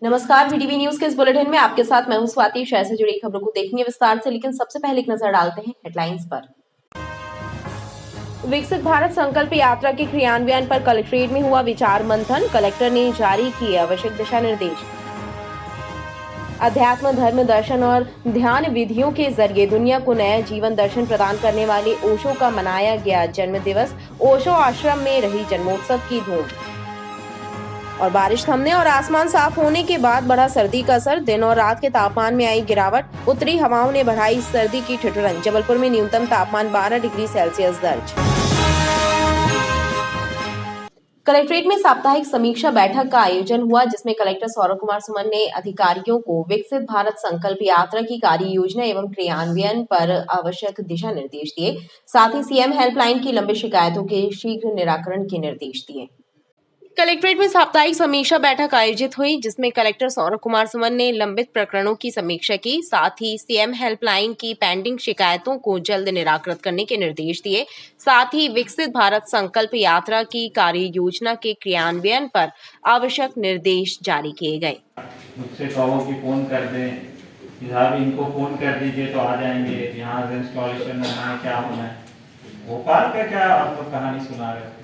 नमस्कार, VTV news के इस बुलेटिन में आपके साथ मैं हूं स्वाति। शहर से जुड़ी खबरों को देखेंगे विस्तार से, लेकिन सबसे पहले एक नजर डालते हैं हेडलाइंस पर। विकसित भारत संकल्प यात्रा के क्रियान्वयन पर कलेक्ट्रेट में हुआ विचार मंथन। कलेक्टर ने जारी किए आवश्यक दिशा निर्देश। अध्यात्म, धर्म, दर्शन और ध्यान विधियों के जरिए दुनिया को नया जीवन दर्शन प्रदान करने वाले ओशो का मनाया गया जन्म दिवस। ओशो आश्रम में रही जन्मोत्सव की धूम। और बारिश थमने और आसमान साफ होने के बाद बढ़ा सर्दी का असर। दिन और रात के तापमान में आई गिरावट। उत्तरी हवाओं ने बढ़ाई सर्दी की ठिठुरन। जबलपुर में न्यूनतम तापमान 12 डिग्री सेल्सियस दर्ज। कलेक्ट्रेट में साप्ताहिक समीक्षा बैठक का आयोजन हुआ, जिसमें कलेक्टर सौरभ कुमार सुमन ने अधिकारियों को विकसित भारत संकल्प यात्रा की कार्य योजना एवं क्रियान्वयन पर आवश्यक दिशा निर्देश दिए। साथ ही सीएम हेल्पलाइन की लंबित शिकायतों के शीघ्र निराकरण के निर्देश दिए। कलेक्ट्रेट में साप्ताहिक समीक्षा बैठक आयोजित हुई, जिसमें कलेक्टर सौरभ कुमार सुमन ने लंबित प्रकरणों की समीक्षा की। साथ ही सीएम हेल्पलाइन की पेंडिंग शिकायतों को जल्द निराकृत करने के निर्देश दिए। साथ ही विकसित भारत संकल्प यात्रा की कार्य योजना के क्रियान्वयन पर आवश्यक निर्देश जारी किए गए। मुझसे कहो कि फोन कर दें, साहब इनको फोन कर दीजिए तो आ जाएंगे। यहाँ से इंस्टॉलेशन होना है, क्या होना है, भोपाल का क्या आप लोग कहानी सुना रहे थे।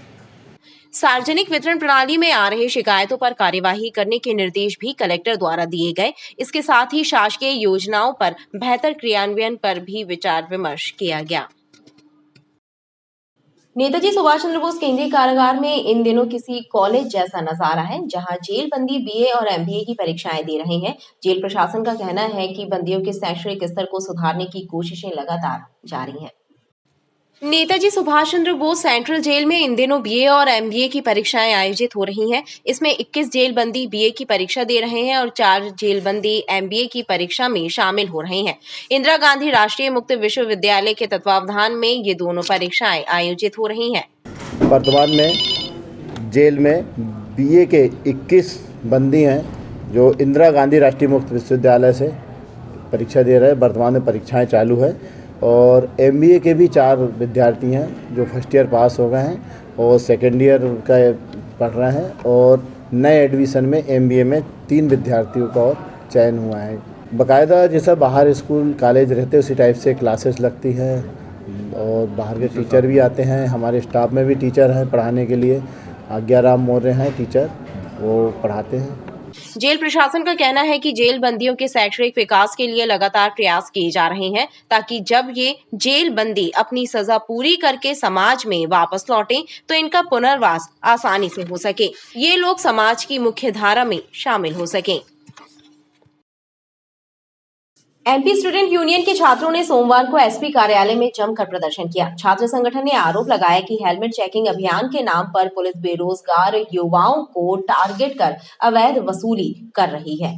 सार्वजनिक वितरण प्रणाली में आ रहे शिकायतों पर कार्यवाही करने के निर्देश भी कलेक्टर द्वारा दिए गए। इसके साथ ही शासकीय योजनाओं पर बेहतर क्रियान्वयन पर भी विचार विमर्श किया गया। नेताजी सुभाष चंद्र बोस केंद्रीय कारागार में इन दिनों किसी कॉलेज जैसा नजारा है, जहां जेल बंदी बीए और एमबीए की परीक्षाएं दे रहे हैं। जेल प्रशासन का कहना है कि बंदियों के शैक्षणिक स्तर को सुधारने की कोशिशें लगातार जारी हैं। नेताजी सुभाष चंद्र बोस सेंट्रल जेल में इन दिनों बीए और एमबीए की परीक्षाएं आयोजित हो रही हैं। इसमें 21 जेल बंदी बीए की परीक्षा दे रहे हैं और 4 जेल बंदी एमबीए की परीक्षा में शामिल हो रहे हैं। इंदिरा गांधी राष्ट्रीय मुक्त विश्वविद्यालय के तत्वावधान में ये दोनों परीक्षाएं आयोजित हो रही हैं। वर्तमान में जेल में बीए के 21 बंदी हैं जो इंदिरा गांधी राष्ट्रीय मुक्त विश्वविद्यालय से परीक्षा दे रहे हैं। वर्तमान में परीक्षाएं चालू है और एमबीए के भी 4 विद्यार्थी हैं जो फर्स्ट ईयर पास हो गए हैं और सेकेंड ईयर का पढ़ रहे हैं। और नए एडमिशन में एमबीए में 3 विद्यार्थियों का और चयन हुआ है। बाकायदा जैसा बाहर स्कूल कॉलेज रहते उसी टाइप से क्लासेस लगती है और बाहर के टीचर भी आते हैं। हमारे स्टाफ में भी टीचर हैं पढ़ाने के लिए। आज्ञाराम मौर्य हैं टीचर, वो पढ़ाते हैं। जेल प्रशासन का कहना है कि जेल बंदियों के शैक्षणिक विकास के लिए लगातार प्रयास किए जा रहे हैं, ताकि जब ये जेल बंदी अपनी सजा पूरी करके समाज में वापस लौटें तो इनका पुनर्वास आसानी से हो सके। ये लोग समाज की मुख्य धारा में शामिल हो सकें। एमपी स्टूडेंट यूनियन के छात्रों ने सोमवार को एसपी कार्यालय में जमकर प्रदर्शन किया। छात्र संगठन ने आरोप लगाया कि हेलमेट चेकिंग अभियान के नाम पर पुलिस बेरोजगार युवाओं को टारगेट कर अवैध वसूली कर रही है।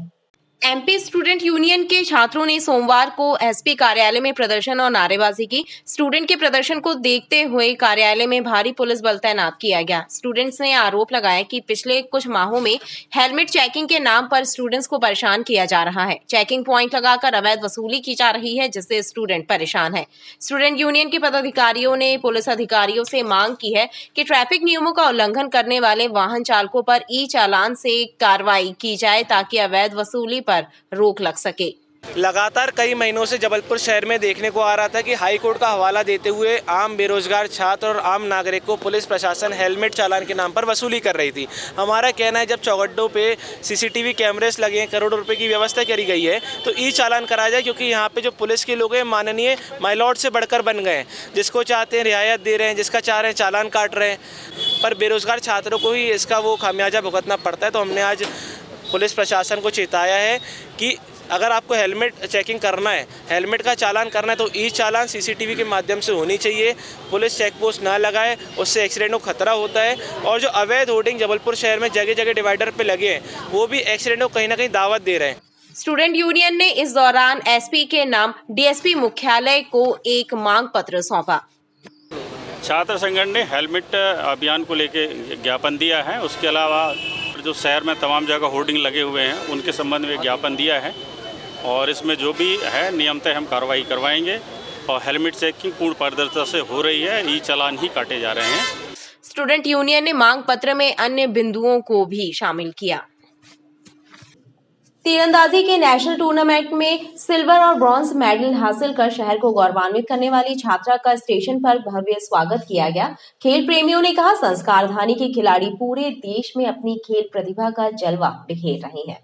एमपी स्टूडेंट यूनियन के छात्रों ने सोमवार को एसपी कार्यालय में प्रदर्शन और नारेबाजी की। स्टूडेंट के प्रदर्शन को देखते हुए कार्यालय में भारी पुलिस बल तैनात किया गया। स्टूडेंट्स ने आरोप लगाया कि पिछले कुछ माहों में हेलमेट चेकिंग के नाम पर स्टूडेंट्स को परेशान किया जा रहा है। चेकिंग पॉइंट लगाकर अवैध वसूली की जा रही है, जिससे स्टूडेंट परेशान है। स्टूडेंट यूनियन के पदाधिकारियों ने पुलिस अधिकारियों से मांग की है कि ट्रैफिक नियमों का उल्लंघन करने वाले वाहन चालकों पर ई चालान से कार्रवाई की जाए, ताकि अवैध वसूली पर रोक लग सके। लगातार कई महीनों से जबलपुर शहर में देखने को आ रहा था कि हाई कोर्ट का हवाला देते हुए आम बेरोजगार छात्र और आम नागरिक को पुलिस प्रशासन हेलमेट चालान के नाम पर वसूली कर रही थी। हमारा कहना है, जब चौगड्डों पे सीसीटीवी कैमरेस लगे हैं, करोड़ों रुपए की व्यवस्था करी गई है, तो ई चालान कराया जाए, क्योंकि यहाँ पे जो पुलिस के लोग हैं माननीय माइलॉर्ड से बढ़कर बन गए हैं। जिसको चाहते हैं रियायत दे रहे हैं, जिसका चाह रहे हैं चालान काट रहे हैं, पर बेरोजगार छात्रों को ही इसका वो खामियाजा भुगतना पड़ता है। तो हमने आज पुलिस प्रशासन को चेताया है कि अगर आपको हेलमेट चेकिंग करना है, हेलमेट का चालान करना है, तो ई चालान सीसीटीवी के माध्यम से होनी चाहिए। पुलिस चेक पोस्ट ना लगाए, उससे एक्सीडेंट को खतरा होता है। और जो अवैध होर्डिंग जबलपुर शहर में जगह जगह डिवाइडर पे लगे हैं, वो भी एक्सीडेंट को कहीं ना कहीं दावत दे रहे हैं। स्टूडेंट यूनियन ने इस दौरान एसपी के नाम डीएसपी मुख्यालय को एक मांग पत्र सौंपा। छात्र संगठन ने हेलमेट अभियान को लेकर ज्ञापन दिया है। उसके अलावा जो शहर में तमाम जगह होर्डिंग लगे हुए हैं, उनके संबंध में ज्ञापन दिया है और इसमें जो भी है नियमतः हम कार्रवाई करवाएंगे। और हेलमेट चेकिंग पूर्ण पारदर्शिता से हो रही है, ई चालान ही काटे जा रहे हैं। स्टूडेंट यूनियन ने मांग पत्र में अन्य बिंदुओं को भी शामिल किया। तीरंदाजी के नेशनल टूर्नामेंट में सिल्वर और ब्रॉन्ज मेडल हासिल कर शहर को गौरवान्वित करने वाली छात्रा का स्टेशन पर भव्य स्वागत किया गया। खेल प्रेमियों ने कहा, संस्कारधानी के खिलाड़ी पूरे देश में अपनी खेल प्रतिभा का जलवा बिखेर रहे हैं।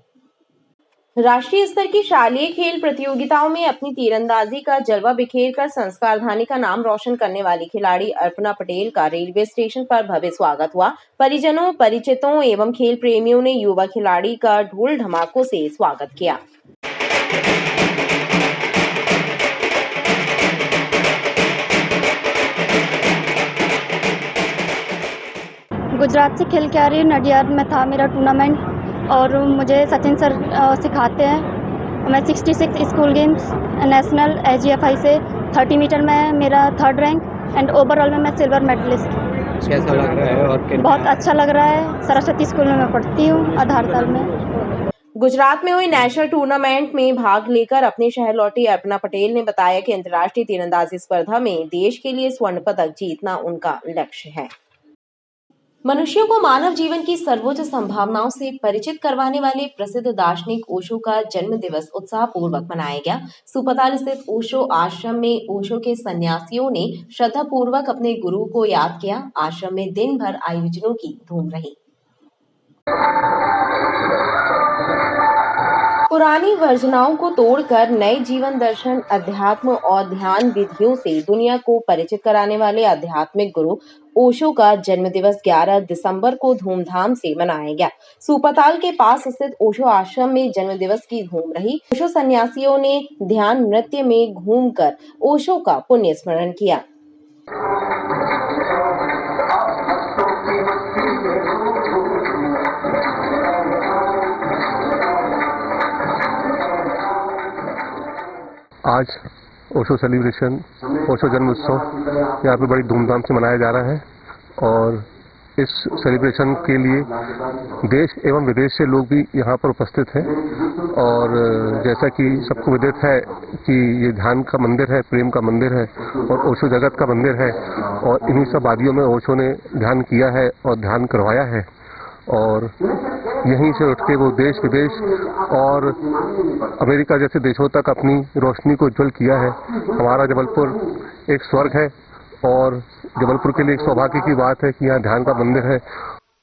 राष्ट्रीय स्तर की शालेय खेल प्रतियोगिताओं में अपनी तीरंदाजी का जलवा बिखेर कर संस्कारधानी का नाम रोशन करने वाली खिलाड़ी अर्पणा पटेल का रेलवे स्टेशन पर भव्य स्वागत हुआ। परिजनों, परिचितों एवं खेल प्रेमियों ने युवा खिलाड़ी का ढोल ढमाकों से स्वागत किया। गुजरात से खेल के आ रही हूँ। नडियाद में था मेरा टूर्नामेंट और मुझे सचिन सर सिखाते हैं। मैं 66 स्कूल गेम्स नेशनल AGFI से 30 मीटर में मेरा 3rd रैंक एंड ओवरऑल में मैं सिल्वर मेडलिस्ट। कैसा लग रहा है? और बहुत अच्छा लग रहा है। सरस्वती स्कूल में मैं पढ़ती हूँ, आधारताल में। गुजरात में हुई नेशनल टूर्नामेंट में भाग लेकर अपने शहर लौटी अर्पणा पटेल ने बताया कि अंतर्राष्ट्रीय तीरंदाजी स्पर्धा में देश के लिए स्वर्ण पदक जीतना उनका लक्ष्य है। मनुष्यों को मानव जीवन की सर्वोच्च संभावनाओं से परिचित करवाने वाले प्रसिद्ध दार्शनिक ओशो का जन्म दिवस उत्साह पूर्वक मनाया गया। सुपताल स्थित ओशो आश्रम में ओशो के सन्यासियों ने श्रद्धा पूर्वक अपने गुरु को याद किया। आश्रम में दिन भर आयोजनों की धूम रही। पुरानी वर्जनाओं को तोड़कर नए जीवन दर्शन, अध्यात्म और ध्यान विधियों से दुनिया को परिचित कराने वाले आध्यात्मिक गुरु ओशो का जन्म दिवस 11 दिसंबर को धूमधाम से मनाया गया। सुपताल के पास स्थित ओशो आश्रम में जन्म दिवस की धूम रही। ओशो सन्यासियों ने ध्यान नृत्य में घूमकर ओशो का पुण्य स्मरण किया। आज ओशो सेलिब्रेशन, ओशो जन्म उत्सव यहाँ पे बड़ी धूमधाम से मनाया जा रहा है और इस सेलिब्रेशन के लिए देश एवं विदेश से लोग भी यहाँ पर उपस्थित हैं। और जैसा कि सबको विदित है कि ये ध्यान का मंदिर है, प्रेम का मंदिर है और ओशो जगत का मंदिर है और इन्हीं सब आदियों में ओशो ने ध्यान किया है और ध्यान करवाया है और यहीं से उठ के वो देश विदेश और अमेरिका जैसे देशों तक अपनी रोशनी को उज्जवल किया है। हमारा जबलपुर एक स्वर्ग है और जबलपुर के लिए एक सौभाग्य की बात है कि यहाँ ध्यान का मंदिर है।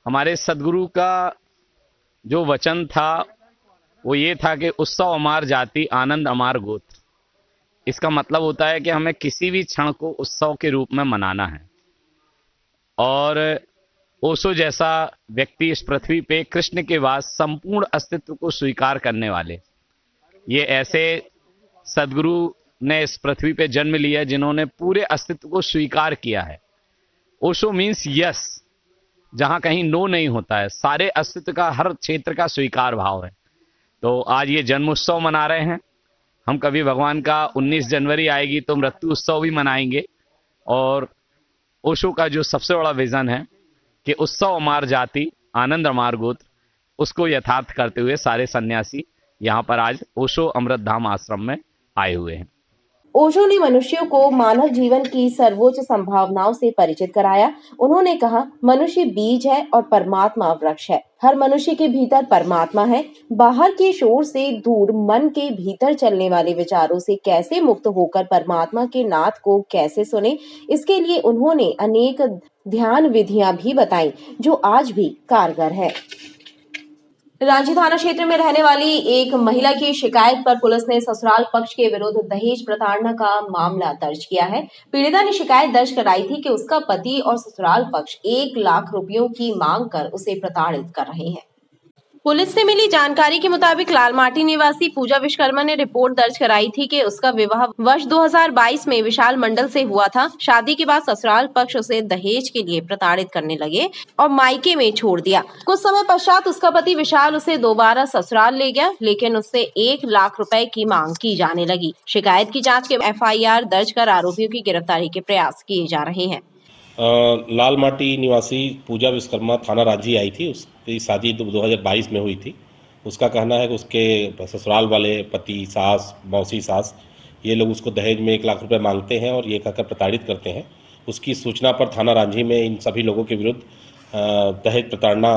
हमारे सदगुरु का जो वचन था वो ये था कि उत्सव अमार जाति, आनंद अमार गोत्र। इसका मतलब होता है कि हमें किसी भी क्षण को उत्सव के रूप में मनाना है। और ओशो जैसा व्यक्ति इस पृथ्वी पे कृष्ण के बाद संपूर्ण अस्तित्व को स्वीकार करने वाले, ये ऐसे सदगुरु ने इस पृथ्वी पे जन्म लिया जिन्होंने पूरे अस्तित्व को स्वीकार किया है। ओशो मीन्स यस, जहां कहीं नो नहीं होता है, सारे अस्तित्व का, हर क्षेत्र का स्वीकार भाव है। तो आज ये जन्मोत्सव मना रहे हैं हम। कभी भगवान का 19 जनवरी आएगी तो मृत्यु उत्सव भी मनाएंगे। और ओशो का जो सबसे बड़ा विजन है कि उत्सव अमार जाति, आनंद अमार गोत्र, उसको यथार्थ करते हुए सारे सन्यासी यहाँ पर आज ओशो अमृत धाम आश्रम में आए हुए हैं। ओशो ने मनुष्यों को मानव जीवन की सर्वोच्च संभावनाओं से परिचित कराया। उन्होंने कहा, मनुष्य बीज है और परमात्मा वृक्ष है। हर मनुष्य के भीतर परमात्मा है। बाहर के शोर से दूर मन के भीतर चलने वाले विचारों से कैसे मुक्त होकर परमात्मा के नाद को कैसे सुने, इसके लिए उन्होंने अनेक ध्यान विधियां भी बताई जो आज भी कारगर है। रांची थाना क्षेत्र में रहने वाली एक महिला की शिकायत पर पुलिस ने ससुराल पक्ष के विरुद्ध दहेज प्रताड़ना का मामला दर्ज किया है। पीड़िता ने शिकायत दर्ज कराई थी कि उसका पति और ससुराल पक्ष 1 लाख रुपयों की मांग कर उसे प्रताड़ित कर रहे हैं। पुलिस से मिली जानकारी के मुताबिक लालमाटी निवासी पूजा विश्वकर्मा ने रिपोर्ट दर्ज कराई थी कि उसका विवाह वर्ष 2022 में विशाल मंडल से हुआ था। शादी के बाद ससुराल पक्ष उसे दहेज के लिए प्रताड़ित करने लगे और मायके में छोड़ दिया। कुछ समय पश्चात उसका पति विशाल उसे दोबारा ससुराल ले गया, लेकिन उससे 1 लाख रुपए की मांग की जाने लगी। शिकायत की जाँच के FIR दर्ज कर आरोपियों की गिरफ्तारी के प्रयास किए जा रहे हैं। लालमाटी निवासी पूजा विश्वकर्मा थाना रांची आई थी। उसकी शादी 2022 में हुई थी। उसका कहना है कि उसके ससुराल वाले पति, सास, मौसी सास, ये लोग उसको दहेज में 1 लाख रुपए मांगते हैं और ये कहकर प्रताड़ित करते हैं। उसकी सूचना पर थाना रांची में इन सभी लोगों के विरुद्ध दहेज प्रताड़ना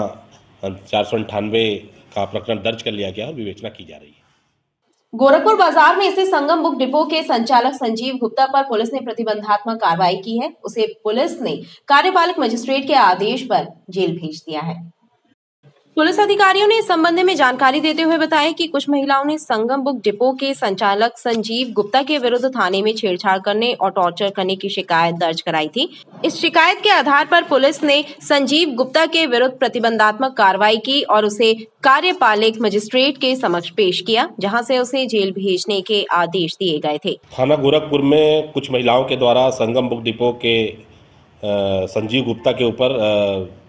498 का प्रकरण दर्ज कर लिया गया और विवेचना की जा रही है। गोरखपुर बाजार में स्थित संगम बुक डिपो के संचालक संजीव गुप्ता पर पुलिस ने प्रतिबंधात्मक कार्रवाई की है। उसे पुलिस ने कार्यपालक मजिस्ट्रेट के आदेश पर जेल भेज दिया है। पुलिस अधिकारियों ने इस संबंध में जानकारी देते हुए बताया कि कुछ महिलाओं ने संगम बुक डिपो के संचालक संजीव गुप्ता के विरुद्ध थाने में छेड़छाड़ करने और टॉर्चर करने की शिकायत दर्ज कराई थी। इस शिकायत के आधार पर पुलिस ने संजीव गुप्ता के विरुद्ध प्रतिबंधात्मक कार्रवाई की और उसे कार्यपालक मजिस्ट्रेट के समक्ष पेश किया, जहां से उसे जेल भेजने के आदेश दिए गए थे। थाना गोरखपुर में कुछ महिलाओं के द्वारा संगम बुक डिपो के संजीव गुप्ता के ऊपर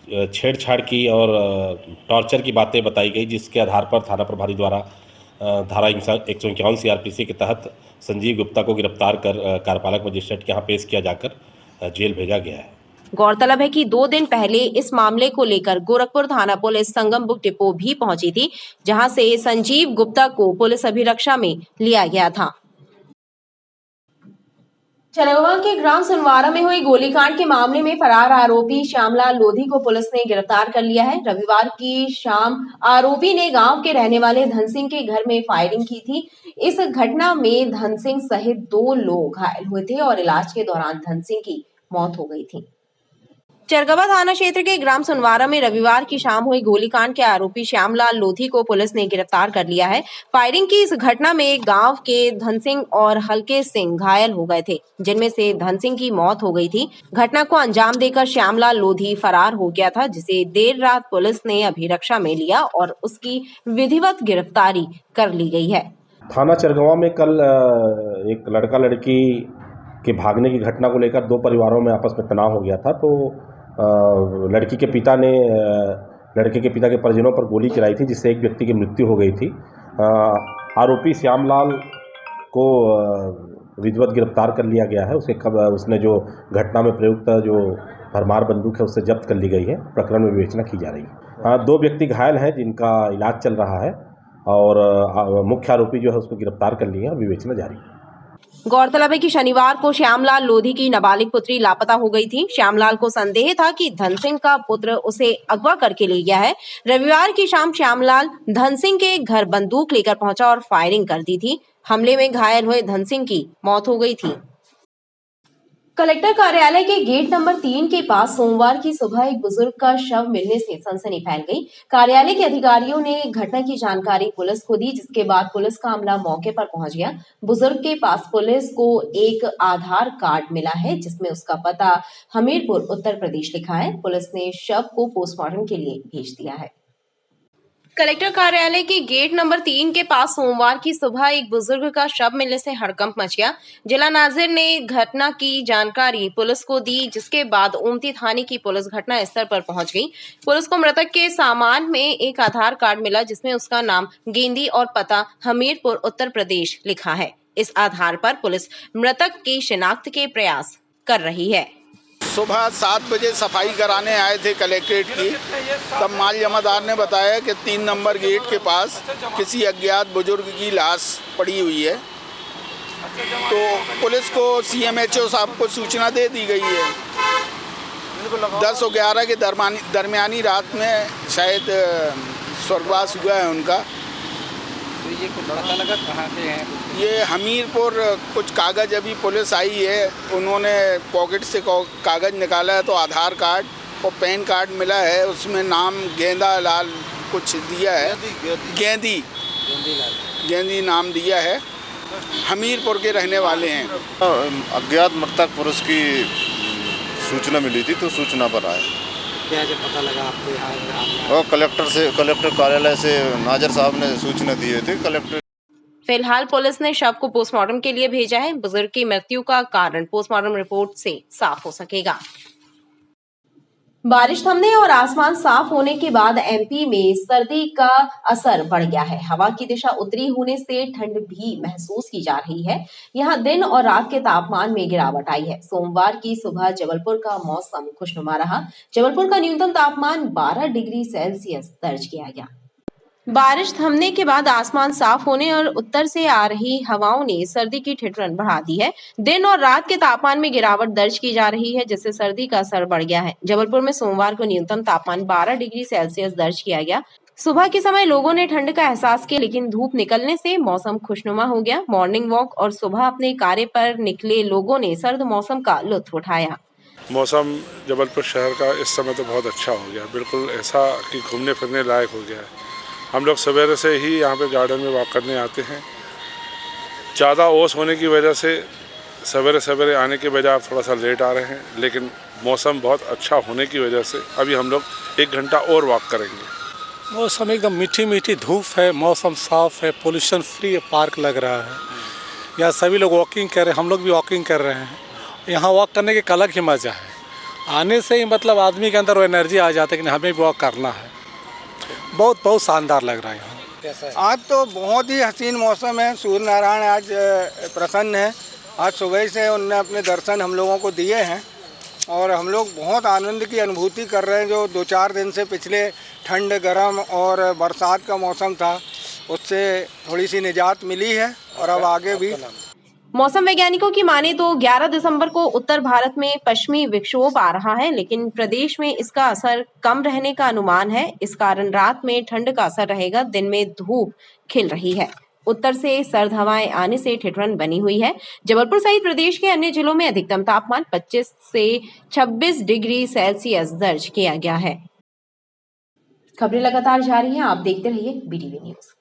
छेड़छाड़ की और टॉर्चर की बातें बताई गई, जिसके आधार पर थाना प्रभारी द्वारा धारा 151 CRPC के तहत संजीव गुप्ता को गिरफ्तार कर कार्यपालक मजिस्ट्रेट के यहाँ पेश किया जाकर जेल भेजा गया है। गौरतलब है कि 2 दिन पहले इस मामले को लेकर गोरखपुर थाना पुलिस संगम बुक डिपो भी पहुंची थी, जहां से संजीव गुप्ता को पुलिस अभिरक्षा में लिया गया था। चरगवा के ग्राम सुनवारा में हुई गोलीकांड के मामले में फरार आरोपी श्यामलाल लोधी को पुलिस ने गिरफ्तार कर लिया है। रविवार की शाम आरोपी ने गांव के रहने वाले धन सिंह के घर में फायरिंग की थी। इस घटना में धन सिंह सहित 2 लोग घायल हुए थे और इलाज के दौरान धन सिंह की मौत हो गई थी। चरगवा थाना क्षेत्र के ग्राम सुनवारा में रविवार की शाम हुई गोलीकांड के आरोपी श्यामलाल लोधी को पुलिस ने गिरफ्तार कर लिया है। फायरिंग की इस घटना में गांव के धन सिंह और हल्के सिंह घायल हो गए थे, जिनमें से धन सिंह की मौत हो गई थी। घटना को अंजाम देकर श्यामलाल लोधी फरार हो गया था, जिसे देर रात पुलिस ने अभिरक्षा में लिया और उसकी विधिवत गिरफ्तारी कर ली गई है। थाना चरगवा में कल एक लड़का लड़की के भागने की घटना को लेकर 2 परिवारों में आपस में तनाव हो गया था, तो लड़की के पिता ने लड़के के पिता के परिजनों पर गोली चलाई थी, जिससे एक व्यक्ति की मृत्यु हो गई थी। आरोपी श्यामलाल को विधिवत गिरफ्तार कर लिया गया है। उसने जो घटना में प्रयुक्त जो भरमार बंदूक है उससे जब्त कर ली गई है। प्रकरण में विवेचना की जा रही है। 2 व्यक्ति घायल हैं जिनका इलाज चल रहा है और मुख्य आरोपी जो है उसको गिरफ्तार कर लिया है और विवेचना जारी है। गौरतलब है कि शनिवार को श्यामलाल लोधी की नाबालिग पुत्री लापता हो गई थी। श्यामलाल को संदेह था कि धन सिंह का पुत्र उसे अगवा करके ले गया है। रविवार की शाम श्यामलाल धन सिंह के घर बंदूक लेकर पहुंचा और फायरिंग कर दी थी। हमले में घायल हुए धन सिंह की मौत हो गई थी। कलेक्टर कार्यालय के गेट नंबर 3 के पास सोमवार की सुबह एक बुजुर्ग का शव मिलने से सनसनी फैल गई। कार्यालय के अधिकारियों ने घटना की जानकारी पुलिस को दी, जिसके बाद पुलिस का अमला मौके पर पहुंच गया। बुजुर्ग के पास पुलिस को एक आधार कार्ड मिला है, जिसमें उसका पता हमीरपुर उत्तर प्रदेश लिखा है। पुलिस ने शव को पोस्टमार्टम के लिए भेज दिया है। कलेक्टर कार्यालय के गेट नंबर 3 के पास सोमवार की सुबह एक बुजुर्ग का शव मिलने से हड़कंप मच गया। जिला नाजिर ने घटना की जानकारी पुलिस को दी, जिसके बाद ओमती थाने की पुलिस घटना स्थल पर पहुंच गई। पुलिस को मृतक के सामान में एक आधार कार्ड मिला, जिसमें उसका नाम गेंदी और पता हमीरपुर उत्तर प्रदेश लिखा है। इस आधार पर पुलिस मृतक की शिनाख्त के प्रयास कर रही है। सुबह 7 बजे सफाई कराने आए थे कलेक्ट्रेट की, तब माल जमादार ने बताया कि 3 नंबर गेट के पास किसी अज्ञात बुजुर्ग की लाश पड़ी हुई है। तो पुलिस को CMHO साहब को सूचना दे दी गई है। 10 और 11 के दरमियानी रात में शायद स्वर्गवास हुआ है उनका। तो ये पता लगा कहाँ से हैं? ये हमीरपुर कुछ कागज़ अभी पुलिस आई है, उन्होंने पॉकेट से कागज़ निकाला है तो आधार कार्ड और पैन कार्ड मिला है। उसमें नाम गेंदा लाल कुछ दिया है, गेंदी नाम दिया है। हमीरपुर के रहने वाले हैं। अज्ञात मृतक पुरुष की सूचना मिली थी तो सूचना पर आए। कैसे पता लगा आपको यहाँ? और कलेक्टर कार्यालय से नाजर साहब ने सूचना दी थी। कलेक्टर फिलहाल पुलिस ने शव को पोस्टमार्टम के लिए भेजा है। बुजुर्ग की मृत्यु का कारण पोस्टमार्टम रिपोर्ट से साफ हो सकेगा। बारिश थमने और आसमान साफ होने के बाद एमपी में सर्दी का असर बढ़ गया है। हवा की दिशा उत्तरी होने से ठंड भी महसूस की जा रही है। यहां दिन और रात के तापमान में गिरावट आई है। सोमवार की सुबह जबलपुर का मौसम खुशनुमा रहा। जबलपुर का न्यूनतम तापमान 12 डिग्री सेल्सियस दर्ज किया गया। बारिश थमने के बाद आसमान साफ होने और उत्तर से आ रही हवाओं ने सर्दी की ठिठुरन बढ़ा दी है। दिन और रात के तापमान में गिरावट दर्ज की जा रही है, जिससे सर्दी का असर बढ़ गया है। जबलपुर में सोमवार को न्यूनतम तापमान 12 डिग्री सेल्सियस दर्ज किया गया। सुबह के समय लोगों ने ठंड का एहसास किया, लेकिन धूप निकलने से मौसम खुशनुमा हो गया। मॉर्निंग वॉक और सुबह अपने कार्य पर निकले लोगों ने सर्द मौसम का लुत्फ उठाया। मौसम जबलपुर शहर का इस समय तो बहुत अच्छा हो गया, बिल्कुल ऐसा कि घूमने फिरने लायक हो गया है। हम लोग सवेरे से ही यहाँ पे गार्डन में वॉक करने आते हैं। ज़्यादा ओस होने की वजह से सवेरे सवेरे आने के बजाय थोड़ा सा लेट आ रहे हैं, लेकिन मौसम बहुत अच्छा होने की वजह से अभी हम लोग 1 घंटा और वॉक करेंगे। मौसम एकदम मीठी मीठी धूप है, मौसम साफ है, पोल्यूशन फ्री है, पार्क लग रहा है। यहाँ सभी लोग वॉकिंग कर रहे हैं, हम लोग भी वॉकिंग कर रहे हैं। यहाँ वॉक करने के एक अलग ही मज़ा है। आने से ही मतलब आदमी के अंदर वो एनर्जी आ जाती है कि हमें भी वॉक करना है। बहुत शानदार लग रहा है यहाँ। आज तो बहुत ही हसीन मौसम है। सूर्य नारायण आज प्रसन्न है। आज सुबह से उन्होंने अपने दर्शन हम लोगों को दिए हैं और हम लोग बहुत आनंद की अनुभूति कर रहे हैं। जो 2-4 दिन से पिछले ठंड, गर्म और बरसात का मौसम था, उससे थोड़ी सी निजात मिली है और अब आगे भी। मौसम वैज्ञानिकों की माने तो 11 दिसंबर को उत्तर भारत में पश्चिमी विक्षोभ आ रहा है, लेकिन प्रदेश में इसका असर कम रहने का अनुमान है। इस कारण रात में ठंड का असर रहेगा, दिन में धूप खिल रही है। उत्तर से सर्द हवाएं आने से ठिठुरन बनी हुई है। जबलपुर सहित प्रदेश के अन्य जिलों में अधिकतम तापमान 25 से 26 डिग्री सेल्सियस दर्ज किया गया है। खबरें लगातार जारी हैं, आप देखते रहिए BTV न्यूज।